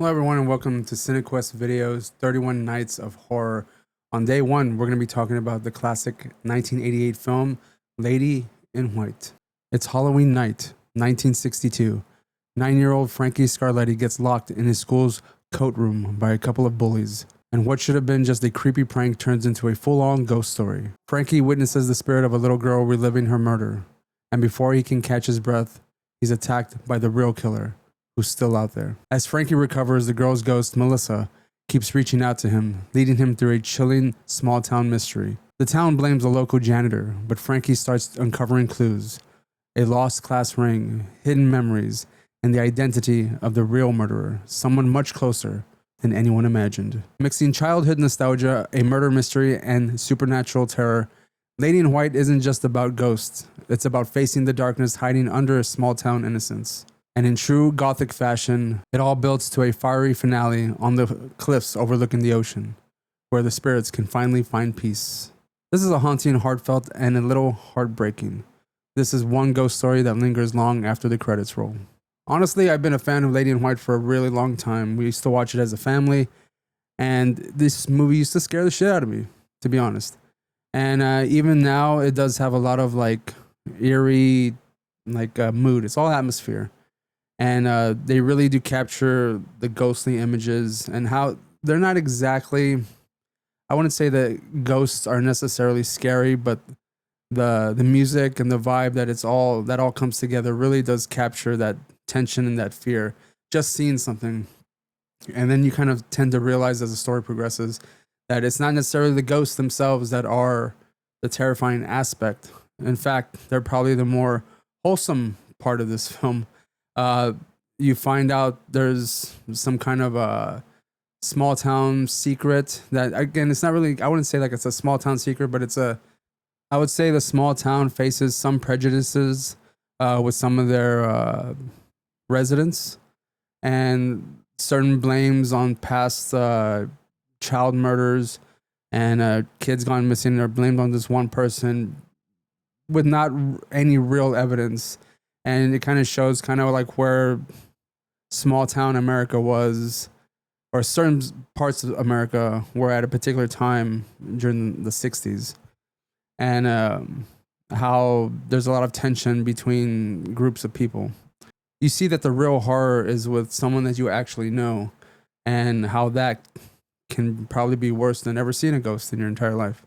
Hello everyone and welcome to CineQuest Videos 31 Nights of Horror. On day one, we're going to be talking about the classic 1988 film, Lady in White. It's Halloween night, 1962. 9-year-old Frankie Scarletti gets locked in his school's coat room by a couple of bullies, and what should have been just a creepy prank turns into a full-on ghost story. Frankie witnesses the spirit of a little girl reliving her murder, and before he can catch his breath, he's attacked by the real killer, who's still out there. As Frankie recovers, the girl's ghost, Melissa, keeps reaching out to him, leading him through a chilling small-town mystery. The town blames a local janitor, but Frankie starts uncovering clues, a lost class ring, hidden memories, and the identity of the real murderer, someone much closer than anyone imagined. Mixing childhood nostalgia, a murder mystery, and supernatural terror, Lady in White isn't just about ghosts. It's about facing the darkness hiding under a small-town innocence. And in true Gothic fashion, it all builds to a fiery finale on the cliffs overlooking the ocean, where the spirits can finally find peace. This is a haunting, heartfelt, and a little heartbreaking. This is one ghost story that lingers long after the credits roll. Honestly, I've been a fan of Lady in White for a really long time. We used to watch it as a family, and this movie used to scare the shit out of me, to be honest. And even now, it does have a lot of like eerie, mood. It's all atmosphere. And they really do capture the ghostly images and how they're not exactly, I wouldn't say that ghosts are necessarily scary, but the music and the vibe that all comes together really does capture that tension and that fear. Just seeing something. And then you kind of tend to realize as the story progresses that it's not necessarily the ghosts themselves that are the terrifying aspect. In fact, they're probably the more wholesome part of this film. You find out there's some kind of a small town secret that, again, it's not really, I wouldn't say like it's a small town secret, but I would say the small town faces some prejudices with some of their residents, and certain blames on past child murders and kids gone missing are blamed on this one person with not any real evidence. And it kind of shows kind of like where small town America was, or certain parts of America were at a particular time during the 60s. And how there's a lot of tension between groups of people. You see that the real horror is with someone that you actually know, and how that can probably be worse than ever seeing a ghost in your entire life.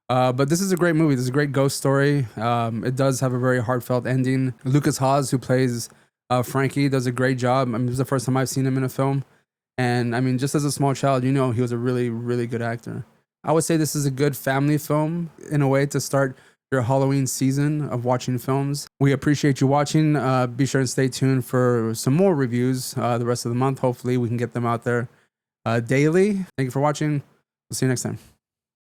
But this is a great movie. This is a great ghost story. It does have a very heartfelt ending. Lucas Haas, who plays Frankie, does a great job. I mean, this is the first time I've seen him in a film. And I mean, just as a small child, you know, he was a really, really good actor. I would say this is a good family film in a way to start your Halloween season of watching films. We appreciate you watching. Be sure to stay tuned for some more reviews the rest of the month. Hopefully we can get them out there daily. Thank you for watching. We'll see you next time.